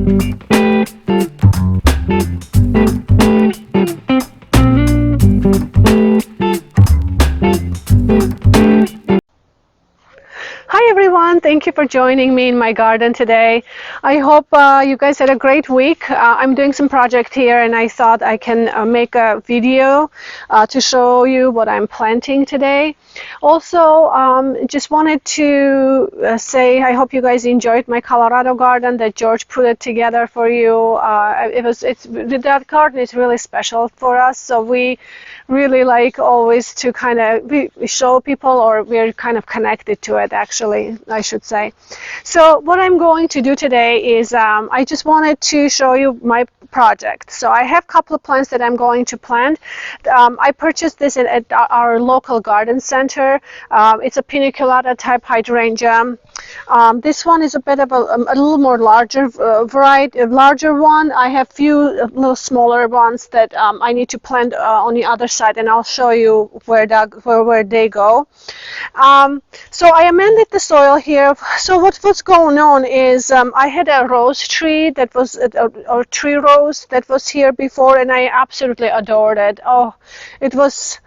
Hi everyone, thank you for joining me in my garden today. I hope you guys had a great week. I'm doing some project here and I thought I can make a video to show you what I'm planting today. Also, just wanted to say I hope you guys enjoyed my Colorado garden that George put it together for you. That garden is really special for us, so we really like always to kind of show people, or we're kind of connected to it actually, I should say. So what I'm going to do today is I just wanted to show you my project. So I have a couple of plants that I'm going to plant. I purchased this at our local garden center. It's a Paniculata type hydrangea. This one is a bit of a little more larger variety, a larger one. I have few little smaller ones that I need to plant on the other side, and I'll show you where they go. So I amended the soil here. So what's going on is I had a rose tree that was a tree rose that was here before, and I absolutely adored it. Oh, it was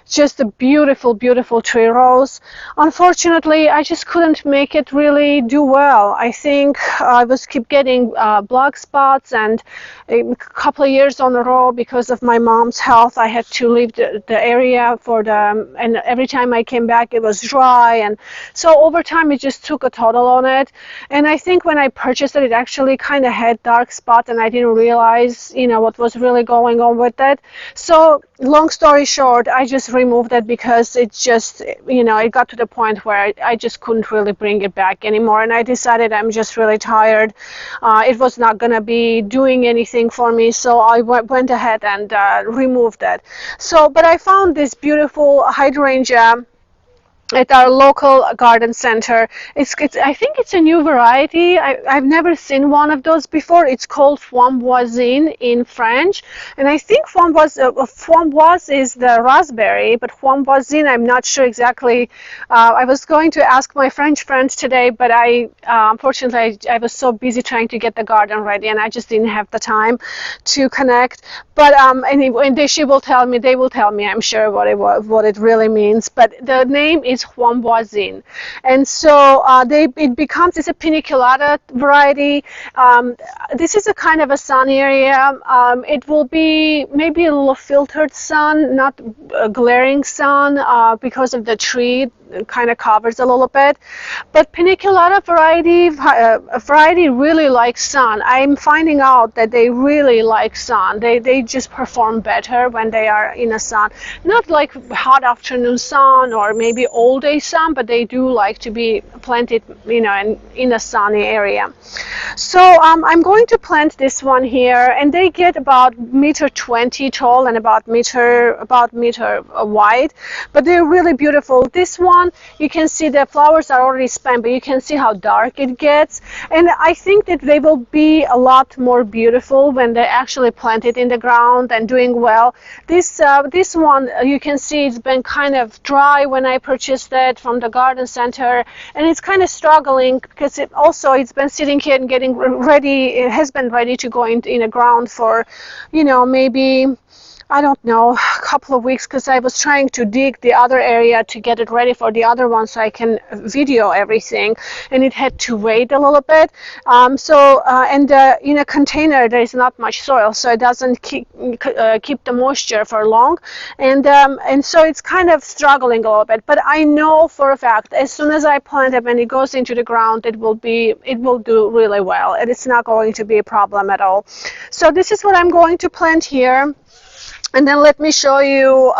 just a beautiful, beautiful tree rose. Unfortunately, I just couldn't make it really do well. I think I was keep getting black spots, and a couple of years on a row, because of my mom's health, I had to leave the area and every time I came back it was dry, and so over time it just took a total on it. And I think when I purchased it, it actually kind of had dark spots, and I didn't realize, what was really going on with it. So long story short, I just removed it because it just, it got to the point where I just couldn't really bring it back anymore, and I decided I'm just really tired. It was not going to be doing anything for me, so I went ahead and removed it. So, but I found this beautiful hydrangea at our local garden center. I think it's a new variety. I've never seen one of those before. It's called framboisine in French, and I think framboise is the raspberry, but framboisine, I'm not sure exactly. I was going to ask my French friends today, but unfortunately I was so busy trying to get the garden ready, and I just didn't have the time to connect. But anyway, they will tell me, I'm sure, what it really means. But the name is framboisine, and so it's a paniculata variety. This is a kind of a sun area. It will be maybe a little filtered sun, not a glaring sun, because of the tree. It kind of covers a little bit, but paniculata variety really likes sun. I'm finding out that they really like sun. They just perform better when they are in the sun. Not like hot afternoon sun or maybe all day sun, but they do like to be planted, in a sunny area. So I'm going to plant this one here, and they get about 1.20 meters tall and about meter wide, but they're really beautiful. This one, you can see the flowers are already spent, but you can see how dark it gets, and I think that they will be a lot more beautiful when they actually plant it in the ground and doing well. This one, you can see it's been kind of dry when I purchased it from the garden center, and it's kind of struggling because it's been sitting here and getting ready. It has been ready to go in the ground for, maybe, I don't know, a couple of weeks, because I was trying to dig the other area to get it ready for the other one so I can video everything, and it had to wait a little bit. And in a container there is not much soil, so it doesn't keep the moisture for long, and so it's kind of struggling a little bit. But I know for a fact, as soon as I plant it, when it goes into the ground, it will do really well, and it's not going to be a problem at all. So this is what I'm going to plant here. And then let me show you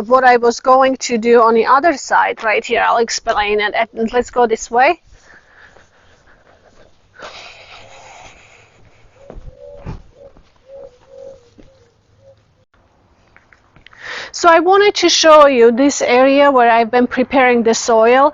what I was going to do on the other side right here. I'll explain it. And let's go this way. So I wanted to show you this area where I've been preparing the soil.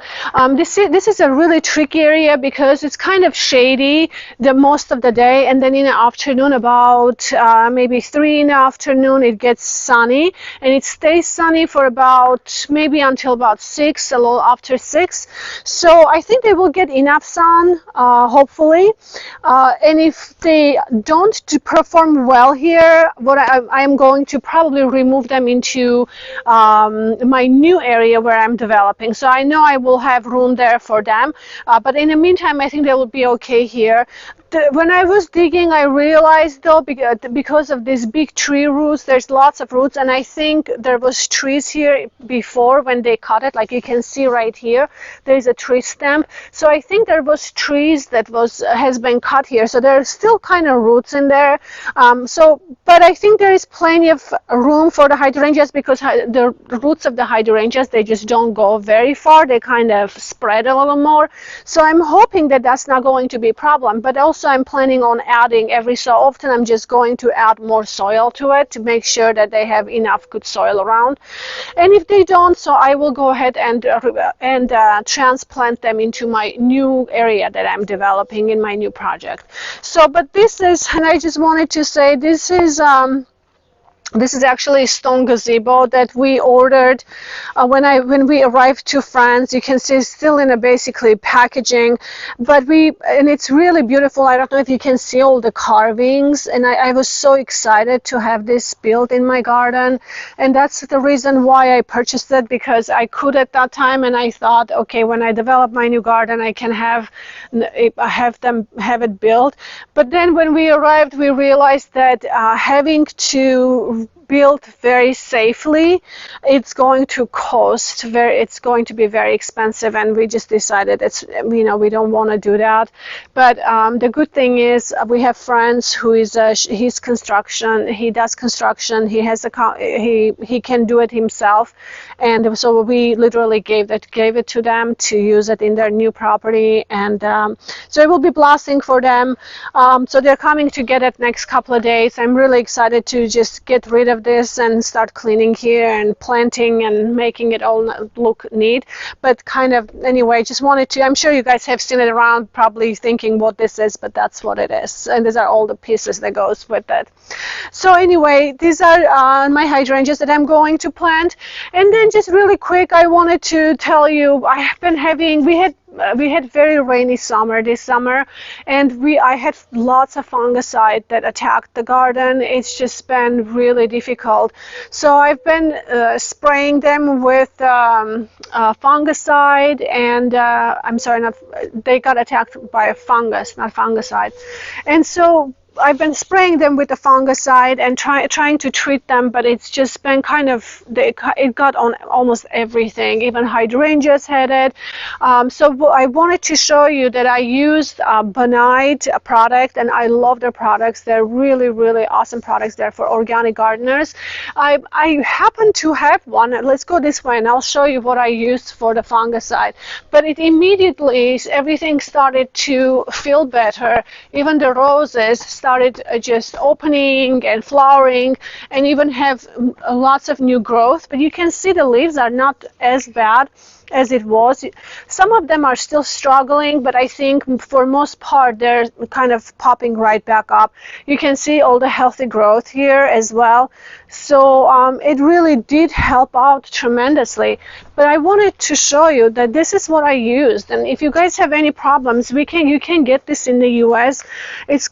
This is a really tricky area because it's kind of shady the most of the day, and then in the afternoon, about maybe 3 in the afternoon, it gets sunny, and it stays sunny for about maybe until about 6, a little after 6. So I think they will get enough sun, hopefully. And if they don't perform well here, what I am going to probably remove them into my new area where I'm developing. So I know I will have room there for them, but in the meantime, I think they will be okay here. When I was digging, I realized though, because of these big tree roots, there's lots of roots, and I think there was trees here before when they cut it. Like you can see right here, there's a tree stump. So I think there was trees that has been cut here. So there's still kind of roots in there. But I think there is plenty of room for the hydrangeas because the roots of the hydrangeas, they just don't go very far. They kind of spread a little more. So I'm hoping that that's not going to be a problem. But also I'm planning on adding every so often, I'm just going to add more soil to it to make sure that they have enough good soil around. And if they don't, so I will go ahead and transplant them into my new area that I'm developing in my new project. So, but this is, and I just wanted to say, this is actually a stone gazebo that we ordered when we arrived to France. You can see it's still in a basically packaging, and it's really beautiful. I don't know if you can see all the carvings, and I was so excited to have this built in my garden, and that's the reason why I purchased it, because I could at that time, and I thought, okay, when I develop my new garden, I can have it built. But then when we arrived, we realized that having to built very safely, it's going to be very expensive, and we just decided we don't want to do that. But the good thing is we have friends who he does construction, he can do it himself, and so we literally gave it to them to use it in their new property, and so it will be blessing for them. So they're coming to get it next couple of days. I'm really excited to just get rid of this and start cleaning here and planting and making it all look neat. But kind of anyway, just wanted to, I'm sure you guys have seen it around, probably thinking what this is, but that's what it is, and these are all the pieces that goes with it. So anyway, these are my hydrangeas that I'm going to plant. And then just really quick, I wanted to tell you, we had very rainy summer this summer, and I had lots of fungicide that attacked the garden. It's just been really difficult. So I've been spraying them with fungicide, and they got attacked by a fungus, not fungicide. And so I've been spraying them with the fungicide and trying to treat them, but it's just been it got on almost everything. Even hydrangeas had it. So I wanted to show you that I used Bonide product, and I love their products. They're really, really awesome products. They're for organic gardeners. I happen to have one. Let's go this way, and I'll show you what I used for the fungicide. But it immediately, everything started to feel better. Even the roses started just opening and flowering, and even have lots of new growth. But you can see the leaves are not as bad as it was. Some of them are still struggling, but I think for most part they're kind of popping right back up. You can see all the healthy growth here as well. So it really did help out tremendously. But I wanted to show you that this is what I used, and if you guys have any problems, you can get this in the US. It's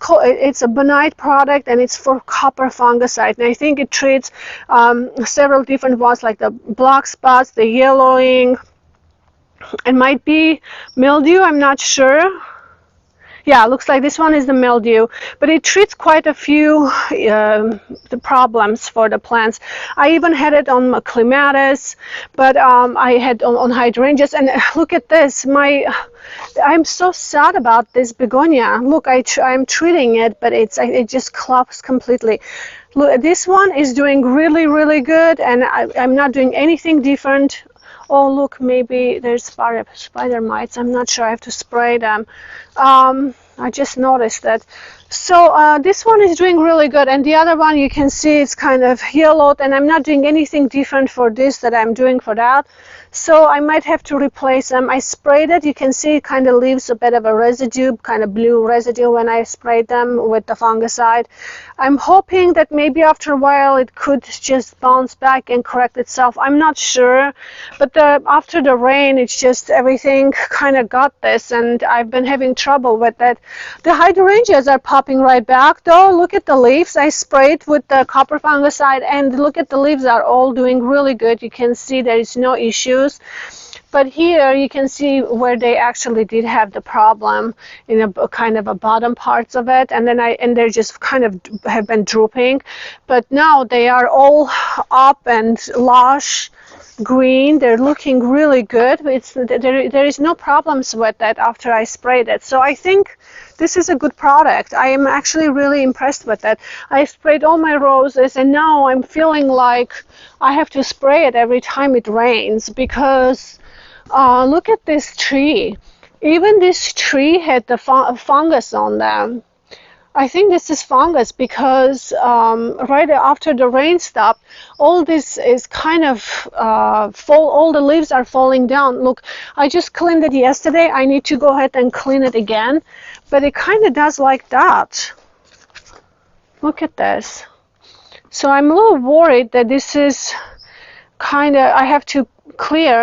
a Bonide product, and it's for copper fungicide, and I think it treats several different ones, like the black spots, the yellowing. It might be mildew, I'm not sure. Yeah, looks like this one is the mildew, but it treats quite a few the problems for the plants. I even had it on clematis, but I had on hydrangeas. And look at this, I'm so sad about this begonia. Look, I'm treating it, but it just collapsed completely. Look, this one is doing really, really good, and I'm not doing anything different. Oh, look, maybe there's spider mites. I'm not sure. I have to spray them. I just noticed that. So this one is doing really good, and the other one you can see it's kind of yellowed, and I'm not doing anything different for this that I'm doing for that. So I might have to replace them. I sprayed it. You can see it kind of leaves a bit of a residue, kind of blue residue when I sprayed them with the fungicide. I'm hoping that maybe after a while it could just bounce back and correct itself. I'm not sure, but after the rain, it's just everything kind of got this, and I've been having trouble with it. The hydrangeas are popping right back, though. Look at the leaves. I sprayed with the copper fungicide, and look at the leaves are all doing really good. You can see there is no issues. But here you can see where they actually did have the problem in a kind of a bottom parts of it, and then they're just kind of have been drooping. But now they are all up and lush green. They're looking really good. There is no problems with that after I sprayed it. So I think this is a good product. I am actually really impressed with it. I sprayed all my roses, and now I'm feeling like I have to spray it every time it rains, because look at this tree. Even this tree had the fungus on them. I think this is fungus because right after the rain stopped, all this is kind of all the leaves are falling down. Look, I just cleaned it yesterday. I need to go ahead and clean it again, but it kind of does like that. Look at this. So I'm a little worried that this is I have to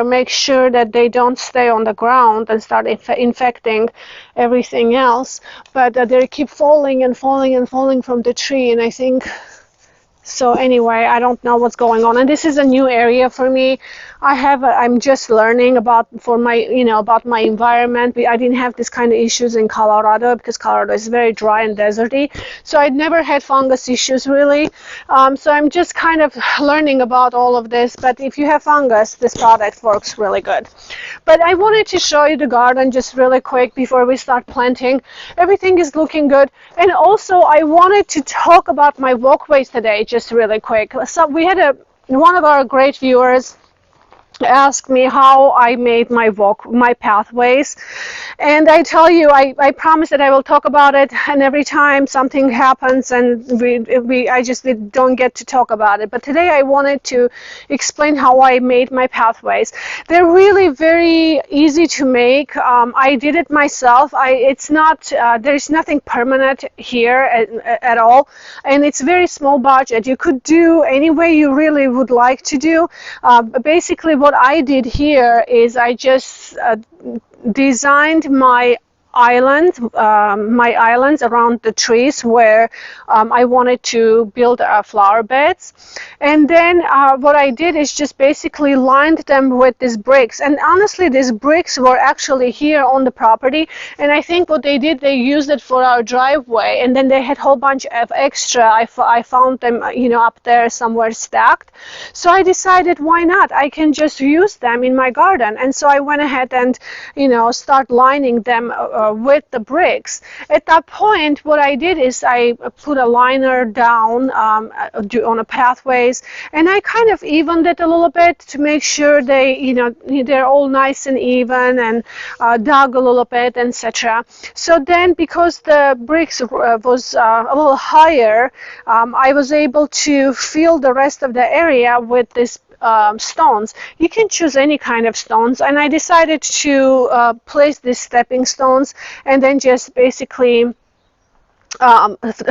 make sure that they don't stay on the ground and start infecting everything else. But they keep falling and falling and falling from the tree, and I think so. Anyway, I don't know what's going on, and this is a new area for me. I'm just learning about my environment. I didn't have this kind of issues in Colorado because Colorado is very dry and deserty, so I'd never had fungus issues really. So I'm just kind of learning about all of this. But if you have fungus, this product works really good. But I wanted to show you the garden just really quick before we start planting. Everything is looking good, and also I wanted to talk about my walkways today just really quick. So we had one of our great viewers asked me how I made my pathways, and I tell you, I promise that I will talk about it, and every time something happens and we don't get to talk about it. But today I wanted to explain how I made my pathways. They're really very easy to make. I did it myself. It's not there's nothing permanent here at all, and it's very small budget. You could do any way you really would like to do. Basically what I did here is I just designed my islands around the trees where I wanted to build flower beds, and then what I did is just basically lined them with these bricks. And honestly, these bricks were actually here on the property, and I think what they did, they used it for our driveway, and then they had a whole bunch of extra. I found them up there somewhere stacked, so I decided, why not, I can just use them in my garden. And so I went ahead and start lining them with the bricks. At that point, what I did is I put a liner down on the pathways, and I kind of evened it a little bit to make sure they're all nice and even, and dug a little bit, etc. So then, because the bricks was a little higher, I was able to fill the rest of the area with this stones. You can choose any kind of stones, and I decided to place these stepping stones, and then just basically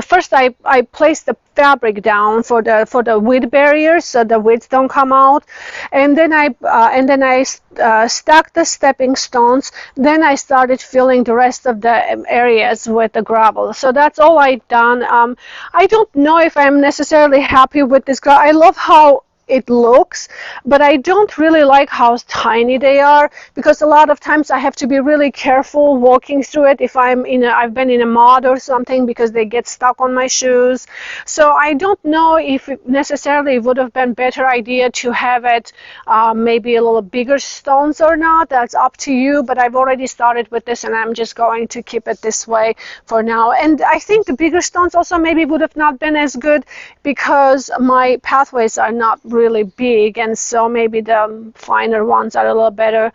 first I placed the fabric down for the weed barrier so the weeds don't come out, and then I stacked the stepping stones. Then I started filling the rest of the areas with the gravel. So that's all I've done. I don't know if I'm necessarily happy with this gravel. I love how it looks, but I don't really like how tiny they are, because a lot of times I have to be really careful walking through it if I've been in a mud or something, because they get stuck on my shoes. So I don't know if it necessarily would have been better idea to have it maybe a little bigger stones or not. That's up to you, but I've already started with this, and I'm just going to keep it this way for now. And I think the bigger stones also maybe would have not been as good, because my pathways are not really really big, and so maybe the finer ones are a little better.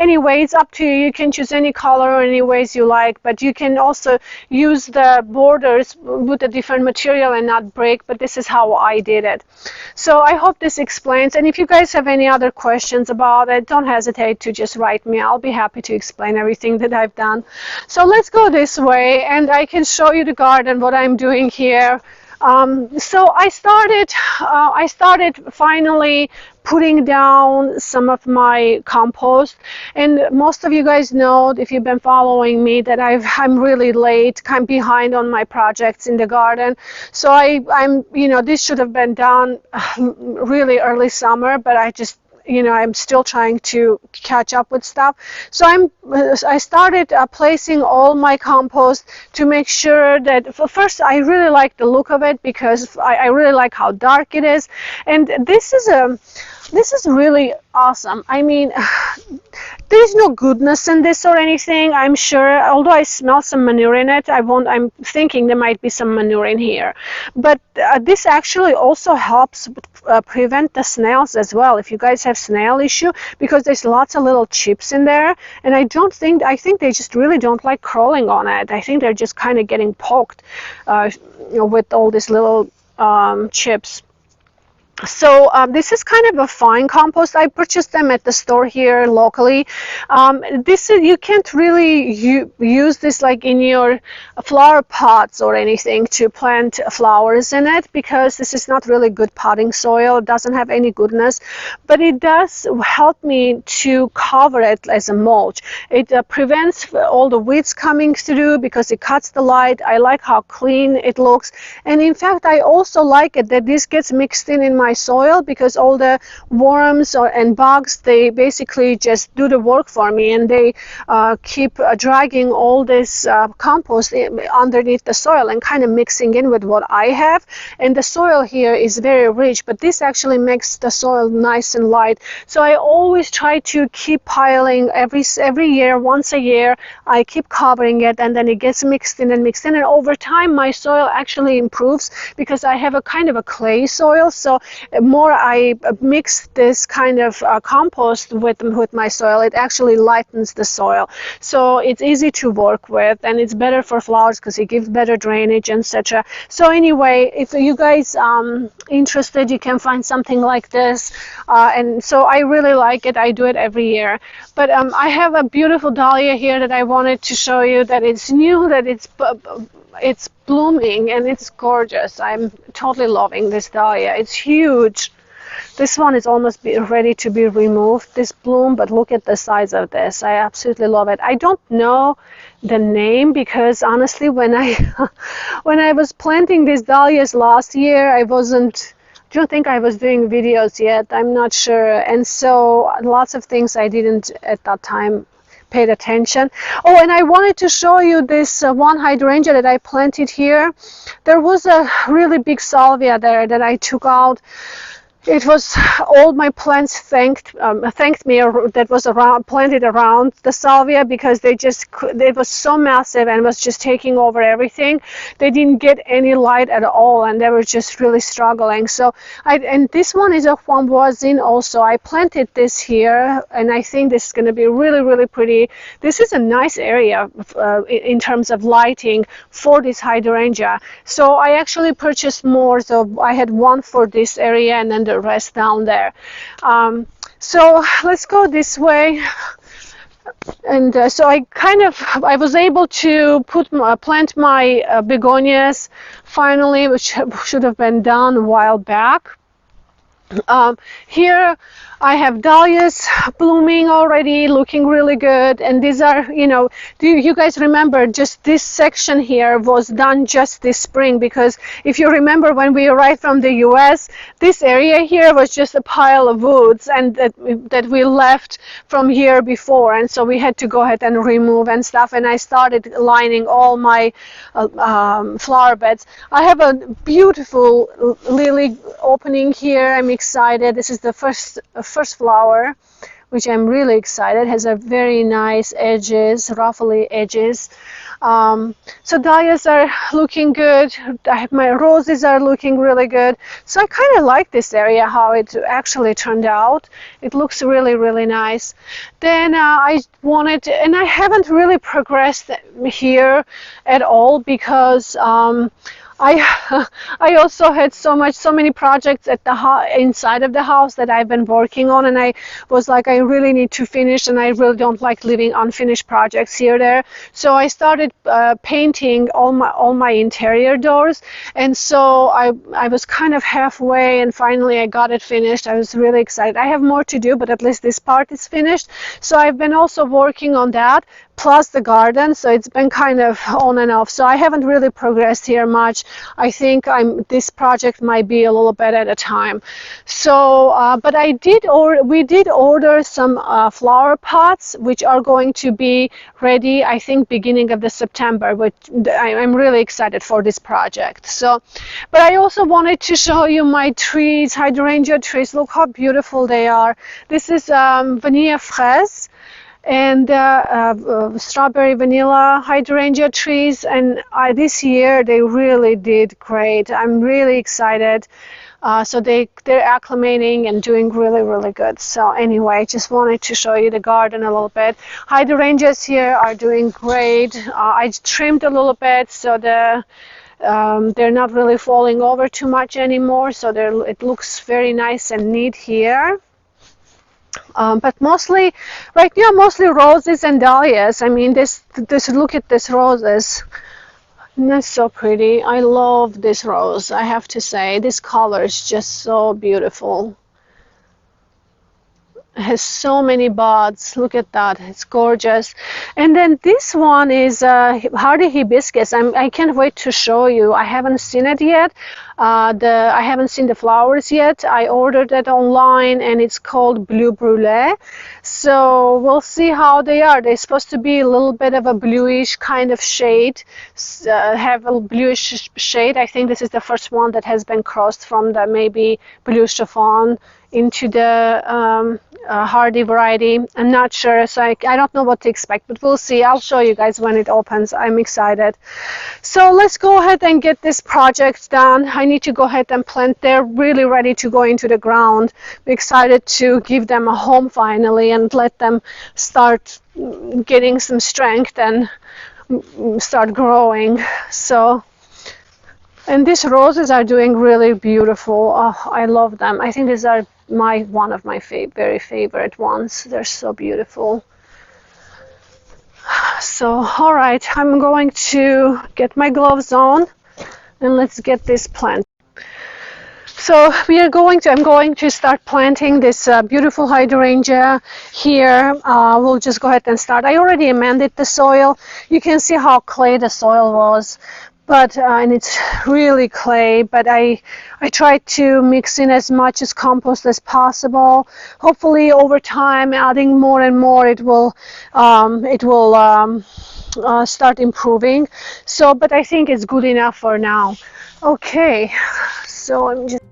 Anyway, it's up to you. You can choose any color any ways you like, but you can also use the borders with a different material and not break, but this is how I did it. So I hope this explains, and if you guys have any other questions about it, don't hesitate to just write me. I'll be happy to explain everything that I've done. So let's go this way, and I can show you the garden, what I'm doing here. So I started finally putting down some of my compost, and most of you guys know, if you've been following me, that I'm really late, kind of behind on my projects in the garden. So I'm this should have been done really early summer, but I just I'm still trying to catch up with stuff. So I started placing all my compost to make sure that, first, I really like the look of it because I really like how dark it is. And this is really awesome. I mean, there's no goodness in this or anything, I'm sure, although I smell some manure in it. I'm thinking there might be some manure in here. But this actually also helps prevent the snails as well, if you guys have snail issue, because there's lots of little chips in there, and I think they just really don't like crawling on it. I think they're just kind of getting poked with all these little chips. So this is kind of a fine compost. I purchased them at the store here locally. You can't really use this like in your flower pots or anything to plant flowers in it, because this is not really good potting soil. It doesn't have any goodness, but it does help me to cover it as a mulch. It prevents all the weeds coming through because it cuts the light. I like how clean it looks, and in fact I also like it that this gets mixed in my soil, because all the worms and bugs, they basically just do the work for me, and they keep dragging all this compost underneath the soil and kind of mixing in with what I have. And the soil here is very rich, but this actually makes the soil nice and light. So I always try to keep piling every year, once a year, I keep covering it, and then it gets mixed in, and over time my soil actually improves, because I have a kind of a clay soil. So more I mix this kind of compost with my soil, it actually lightens the soil. So it's easy to work with, and it's better for flowers because it gives better drainage, etc. So anyway, if you guys interested, you can find something like this. And so I really like it. I do it every year. But I have a beautiful dahlia here that I wanted to show you, that it's new, that it's blooming, and it's gorgeous. I'm totally loving this dahlia. It's huge. This one is almost ready to be removed, this bloom, but look at the size of this. I absolutely love it. I don't know the name, because honestly, when I was planting these dahlias last year, I don't think I was doing videos yet. I'm not sure. And so lots of things I didn't at that time paid attention. Oh, and I wanted to show you this one hydrangea that I planted here. There was a really big salvia there that I took out. It was all my plants thanked me, that was planted around the salvia, because it was so massive and was just taking over everything. They didn't get any light at all, and they were just really struggling. So and this one is a framboisine also. I planted this here, and I think this is going to be really, really pretty. This is a nice area in terms of lighting for this hydrangea. So I actually purchased more. So I had one for this area, and then the rest down there. So let's go this way. And so I was able to plant my begonias finally, which should have been done a while back. Here I have dahlias blooming already, looking really good. And these are, do you guys remember, just this section here was done just this spring, because if you remember when we arrived from the US, this area here was just a pile of woods, and that we left from here before, and so we had to go ahead and remove and stuff. And I started lining all my flower beds. I have a beautiful lily opening here. I'm excited. This is the first flower, which I'm really excited. It has a very nice edges, ruffly edges. So dahlias are looking good. My roses are looking really good. So I kind of like this area, how it actually turned out. It looks really, really nice. Then I wanted, and I haven't really progressed here at all because I I also had so many projects at the inside of the house that I've been working on, and I was like, I really need to finish, and I really don't like leaving unfinished projects here there. So I started painting all my interior doors, and so I was kind of halfway, and finally I got it finished. I was really excited. I have more to do, but at least this part is finished. So I've been also working on that, plus the garden, so it's been kind of on and off. So I haven't really progressed here much. I think this project might be a little bit at a time. So, but we did order some flower pots, which are going to be ready, I think, beginning of the September. Which I'm really excited for this project. So, but I also wanted to show you my trees, hydrangea trees. Look how beautiful they are. This is vanilla fraise and strawberry vanilla hydrangea trees, and this year they really did great. I'm really excited. So they're acclimating and doing really, really good. So anyway, just wanted to show you the garden a little bit. Hydrangeas here are doing great. I trimmed a little bit so they're not really falling over too much anymore. So it looks very nice and neat here. But mostly, right now, mostly roses and dahlias. I mean, look at this roses. That's so pretty. I love this rose, I have to say. This color is just so beautiful. It has so many buds. Look at that. It's gorgeous. And then this one is hardy hibiscus. I can't wait to show you. I haven't seen it yet. I haven't seen the flowers yet. I ordered it online, and it's called Bleu Brulee. So we'll see how they are. They're supposed to be a little bit of a bluish kind of shade, have a bluish shade. I think this is the first one that has been crossed from the maybe blue chiffon into the hardy variety. I'm not sure, so I don't know what to expect, but we'll see. I'll show you guys when it opens. I'm excited. So let's go ahead and get this project done. I need to go ahead and plant. They're really ready to go into the ground. I'm excited to give them a home finally and let them start getting some strength and start growing. So, and these roses are doing really beautiful. Oh, I love them. I think these are one of my very favorite ones. They're so beautiful. So, all right, I'm going to get my gloves on and let's get this plant. So I'm going to start planting this beautiful hydrangea here. We'll just go ahead and start. I already amended the soil. You can see how clay the soil was. But and it's really clay, but I tried to mix in as much as compost as possible. Hopefully over time, adding more and more, it will start improving. So, but I think it's good enough for now. Okay, so I'm just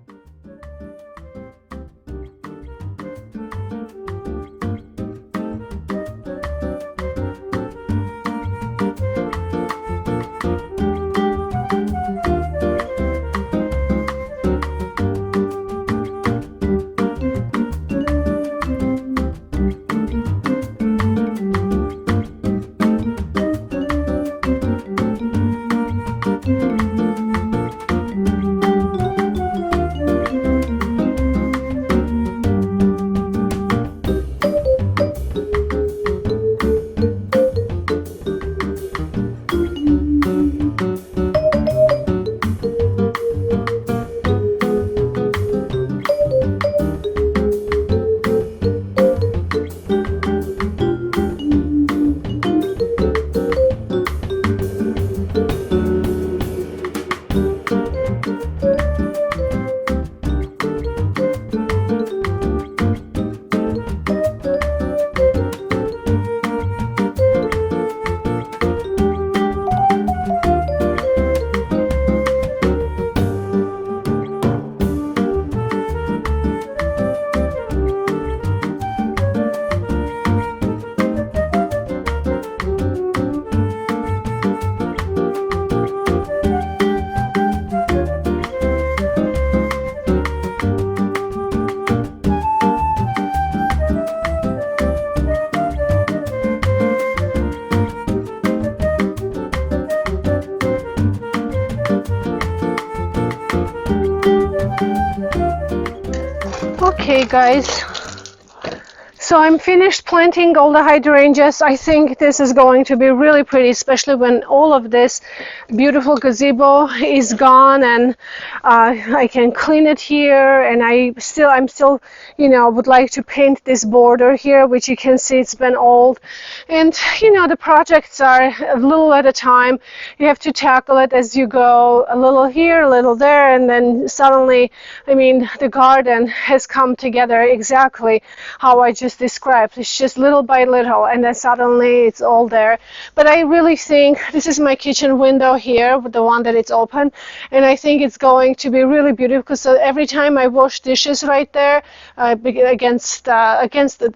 Okay, guys. So I'm finished planting all the hydrangeas. I think this is going to be really pretty, especially when all of this beautiful gazebo is gone, and I can clean it here. And I'm still, would like to paint this border here, which you can see it's been old. And the projects are a little at a time. You have to tackle it as you go, a little here, a little there, and then suddenly, the garden has come together exactly how I just described. It's just little by little, and then suddenly it's all there. But I really think this is my kitchen window here, the one that it's open, and I think it's going to be really beautiful because every time I wash dishes right there, against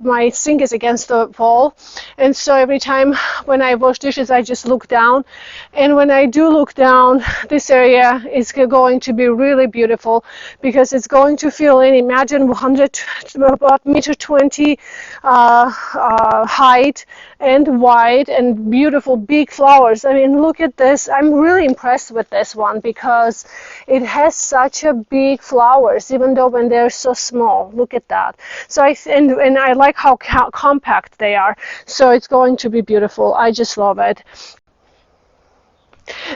my sink is against the wall, and so every time when I wash dishes, I just look down, and when I do look down, this area is going to be really beautiful because it's going to fill in. Imagine 100 about meter 20 height and wide and beautiful big flowers. Look at this. I'm really impressed with this one because it has such a big flowers, even though when they're so small. Look at that. So and I like how compact they are. So it's going to be beautiful. I just love it.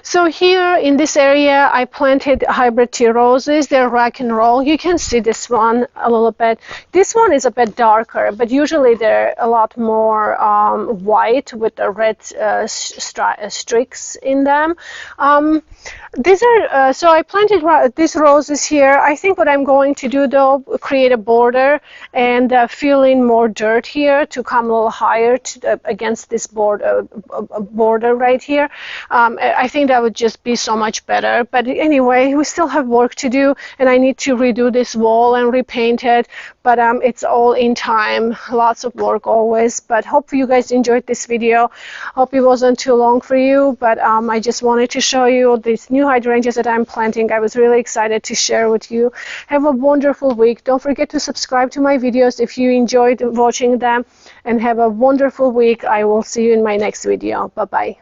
So here in this area, I planted hybrid tea roses. They're rock and roll. You can see this one a little bit. This one is a bit darker, but usually they're a lot more white with the red streaks in them. These are so I planted these roses here. I think what I'm going to do though, create a border and fill in more dirt here to come a little higher against this border right here. I think that would just be so much better. But anyway, we still have work to do, and I need to redo this wall and repaint it. But it's all in time. Lots of work always. But hope you guys enjoyed this video. Hope it wasn't too long for you. But I just wanted to show you these new hydrangeas that I'm planting. I was really excited to share with you. Have a wonderful week. Don't forget to subscribe to my videos if you enjoyed watching them. And have a wonderful week. I will see you in my next video. Bye-bye.